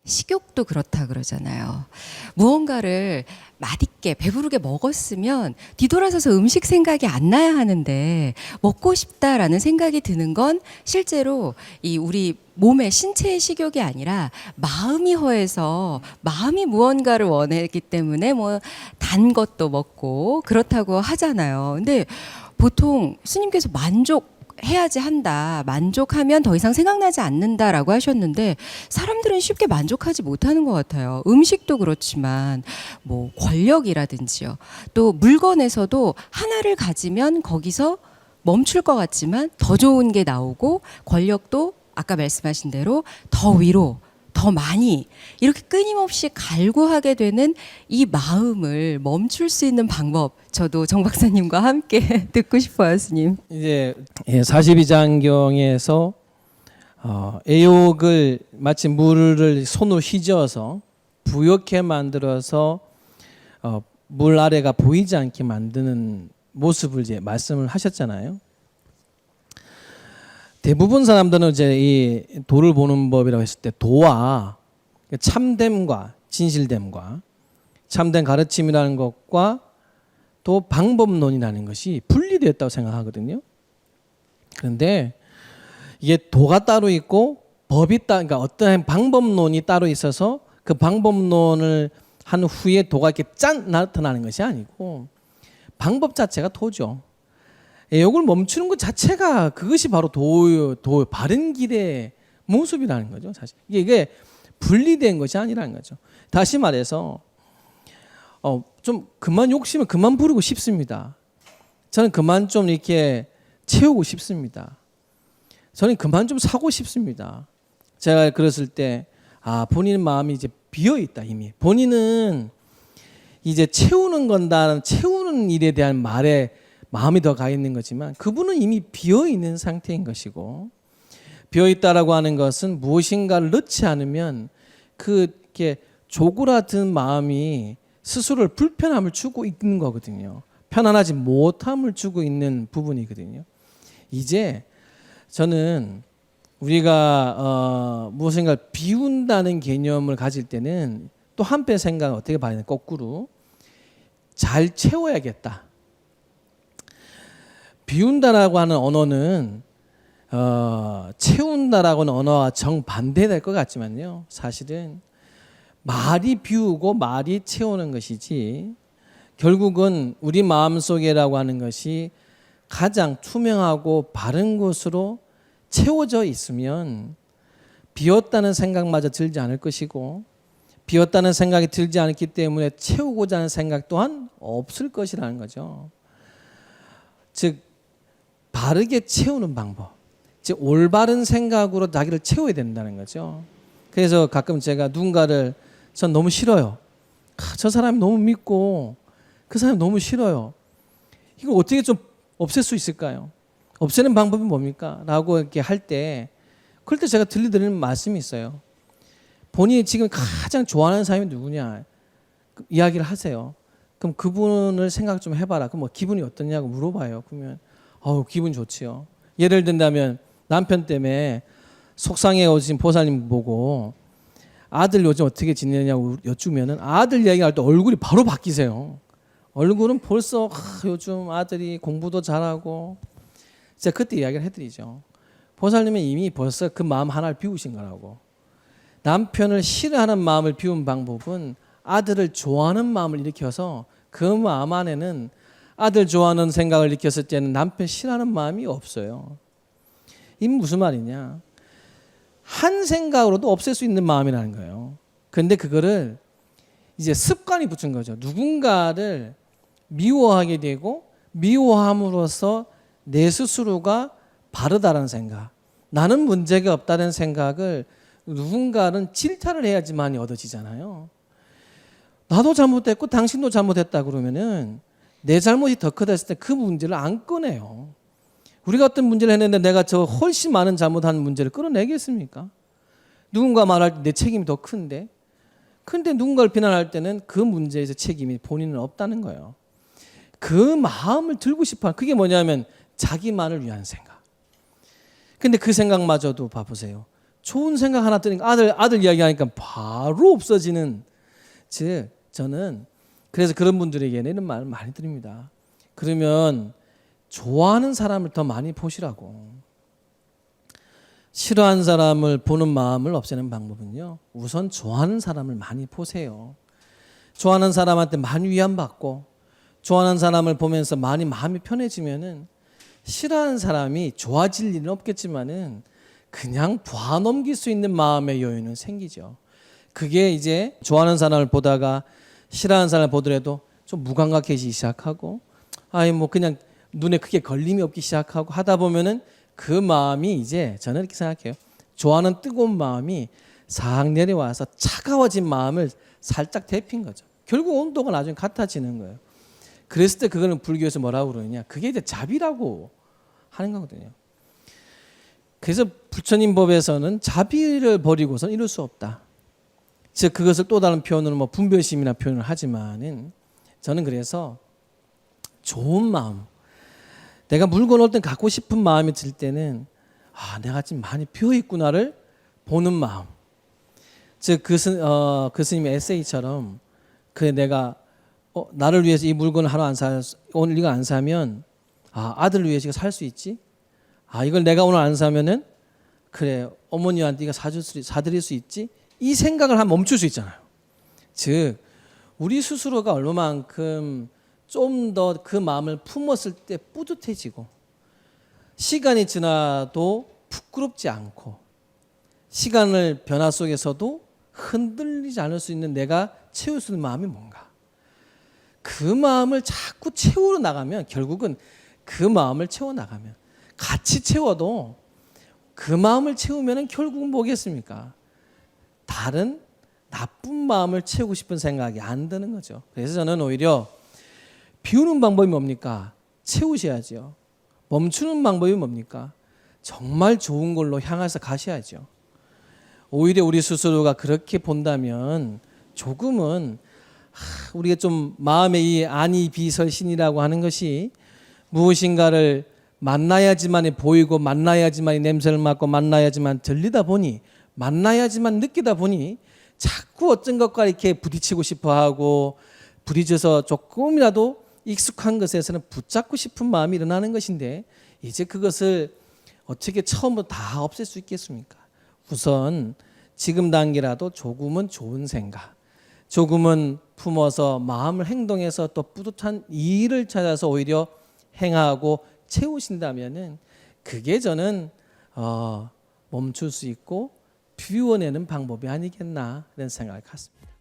식욕도 그렇다 그러잖아요. 무언가를 맛있게 배부르게 먹었으면 뒤돌아서서 음식 생각이 안 나야 하는데 먹고 싶다라는 생각이 드는 건 실제로 이 우리 몸의 신체의 식욕이 아니라 마음이 허해서 마음이 무언가를 원했기 때문에 뭐 단 것도 먹고 그렇다고 하잖아요. 근데 보통 스님께서 만족해야지 한다. 만족하면 더 이상 생각나지 않는다라고 하셨는데 사람들은 쉽게 만족하지 못하는 것 같아요. 음식도 그렇지만 뭐 권력이라든지요. 또 물건에서도 하나를 가지면 거기서 멈출 것 같지만 더 좋은 게 나오고 권력도 아까 말씀하신 대로 더 위로 더 많이 이렇게 끊임없이 갈구하게 되는 이 마음을 멈출 수 있는 방법 저도 정 박사님과 함께 듣고 싶어요, 스님. 이제 42장경에서 애욕을 마치 물을 손으로 휘저어서 부옇게 만들어서 물 아래가 보이지 않게 만드는 모습을 이제 말씀을 하셨잖아요. 대부분 사람들은 이제 이 도를 보는 법이라고 했을 때 도와 참됨과 진실됨과 참된 가르침이라는 것과 또 방법론이라는 것이 분리되었다고 생각하거든요. 그런데 이게 도가 따로 있고 그러니까 어떠한 방법론이 따로 있어서 그 방법론을 한 후에 도가 이렇게 짠 나타나는 것이 아니고 방법 자체가 도죠. 애욕을 멈추는 것 자체가 그것이 바로 도 바른 길의 모습이라는 거죠. 사실 이게 분리된 것이 아니라는 거죠. 다시 말해서 좀 그만 욕심을 그만 부리고 싶습니다. 저는 그만 좀 이렇게 채우고 싶습니다. 저는 그만 좀 사고 싶습니다. 제가 그랬을 때 본인 마음이 이제 비어 있다 이미. 본인은 이제 채우는 일에 대한 말에 마음이 더 가 있는 거지만 그분은 이미 비어 있는 상태인 것이고, 비어 있다라고 하는 것은 무엇인가를 넣지 않으면 그게 조그라든 마음이 스스로를 불편함을 주고 있는 거거든요. 편안하지 못함을 주고 있는 부분이거든요. 이제 저는 우리가 무엇인가를 비운다는 개념을 가질 때는 또 한편 생각을 어떻게 봐야 되나, 거꾸로 잘 채워야겠다. 비운다라고 하는 언어는 채운다라고 하는 언어와 정반대될 것 같지만요, 사실은 말이 비우고 말이 채우는 것이지 결국은 우리 마음속에라고 하는 것이 가장 투명하고 바른 곳으로 채워져 있으면 비었다는 생각마저 들지 않을 것이고, 비었다는 생각이 들지 않기 때문에 채우고자 하는 생각 또한 없을 것이라는 거죠. 즉 바르게 채우는 방법, 즉 올바른 생각으로 자기를 채워야 된다는 거죠. 그래서 가끔 제가 누군가를 전 너무 싫어요. 저 사람이 너무 믿고 그 사람이 너무 싫어요. 이거 어떻게 좀 없앨 수 있을까요? 없애는 방법이 뭡니까? 라고 이렇게 할 때, 그럴 때 제가 들려드리는 말씀이 있어요. 본인이 지금 가장 좋아하는 사람이 누구냐 이야기를 하세요. 그럼 그분을 생각 좀 해봐라. 그럼 뭐 기분이 어떠냐고 물어봐요. 그러면 기분 좋지요. 예를 든다면 남편 때문에 속상해 오신 보살님 보고 아들 요즘 어떻게 지내냐고 여쭈면은 아들 얘기할 때 얼굴이 바로 바뀌세요. 얼굴은 벌써 요즘 아들이 공부도 잘하고, 제가 그때 이야기를 해드리죠. 보살님은 이미 벌써 그 마음 하나를 비우신 거라고. 남편을 싫어하는 마음을 비운 방법은 아들을 좋아하는 마음을 일으켜서 그 마음 안에는 아들 좋아하는 생각을 일으켰을 때는 남편 싫어하는 마음이 없어요. 이 무슨 말이냐? 한 생각으로도 없앨 수 있는 마음이라는 거예요. 그런데 그거를 이제 습관이 붙은 거죠. 누군가를 미워하게 되고 미워함으로써 내 스스로가 바르다는 생각, 나는 문제가 없다는 생각을 누군가는 질타를 해야지만 얻어지잖아요. 나도 잘못했고 당신도 잘못했다 그러면은 내 잘못이 더 크다 했을 때 그 문제를 안 꺼내요. 우리가 어떤 문제를 했는데 내가 저 훨씬 많은 잘못한 문제를 끌어내겠습니까? 누군가 말할 때 내 책임이 더 큰데 누군가를 비난할 때는 그 문제에서 책임이 본인은 없다는 거예요. 그 마음을 들고 싶어. 그게 뭐냐면 자기만을 위한 생각. 근데 그 생각마저도 봐보세요. 좋은 생각 하나 드니까 아들 이야기하니까 바로 없어지는. 즉 저는 그래서 그런 분들에게는 이런 말을 많이 드립니다. 그러면 좋아하는 사람을 더 많이 보시라고. 싫어하는 사람을 보는 마음을 없애는 방법은요, 우선 좋아하는 사람을 많이 보세요. 좋아하는 사람한테 많이 위안받고 좋아하는 사람을 보면서 많이 마음이 편해지면은 싫어하는 사람이 좋아질 일은 없겠지만은 그냥 봐넘길 수 있는 마음의 여유는 생기죠. 그게 이제 좋아하는 사람을 보다가 싫어하는 사람을 보더라도 좀 무감각해지기 시작하고 뭐 그냥 눈에 크게 걸림이 없기 시작하고 하다 보면은 그 마음이 이제 저는 이렇게 생각해요. 좋아하는 뜨거운 마음이 싹 내려와서 차가워진 마음을 살짝 데핀 거죠. 결국 온도가 나중에 같아지는 거예요. 그랬을 때 그거는 불교에서 뭐라고 그러느냐, 그게 이제 자비라고 하는 거거든요. 그래서 부처님 법에서는 자비를 버리고선 이룰 수 없다. 즉 그것을 또 다른 표현으로 뭐 분별심이나 표현을 하지만은 저는 그래서 좋은 마음, 내가 물건 어떤 갖고 싶은 마음이 들 때는 내가 지금 많이 비어 있구나를 보는 마음. 즉 그 스님의 에세이처럼 내가 나를 위해서 이 물건을 하나 오늘 이거 안 사면 아들을 위해서 이거 살 수 있지. 이걸 내가 오늘 안 사면은 그래 어머니한테 이거 사드릴 수 있지. 이 생각을 한 멈출 수 있잖아요. 즉 우리 스스로가 얼마만큼 좀 더 그 마음을 품었을 때 뿌듯해지고 시간이 지나도 부끄럽지 않고 시간을 변화 속에서도 흔들리지 않을 수 있는 내가 채울 수 있는 마음이 뭔가, 그 마음을 자꾸 채우러 나가면 결국은 그 마음을 채워 나가면 같이 채워도 그 마음을 채우면 결국은 뭐겠습니까? 다른 나쁜 마음을 채우고 싶은 생각이 안 드는 거죠. 그래서 저는 오히려 비우는 방법이 뭡니까? 채우셔야죠. 멈추는 방법이 뭡니까? 정말 좋은 걸로 향해서 가셔야죠. 오히려 우리 스스로가 그렇게 본다면 조금은 우리가 좀 마음의 이 안이 비설신이라고 하는 것이 무엇인가를 만나야지만이 보이고 만나야지만이 냄새를 맡고 만나야지만 들리다 보니 만나야지만 느끼다 보니 자꾸 어떤 것과 이렇게 부딪히고 싶어하고 부딪혀서 조금이라도 익숙한 것에서는 붙잡고 싶은 마음이 일어나는 것인데 이제 그것을 어떻게 처음부터 다 없앨 수 있겠습니까? 우선 지금 단계라도 조금은 좋은 생각, 조금은 품어서 마음을 행동해서 또 뿌듯한 일을 찾아서 오히려 행하고 채우신다면은 그게 저는 멈출 수 있고 비워내는 방법이 아니겠나 이런 생각을 갖습니다.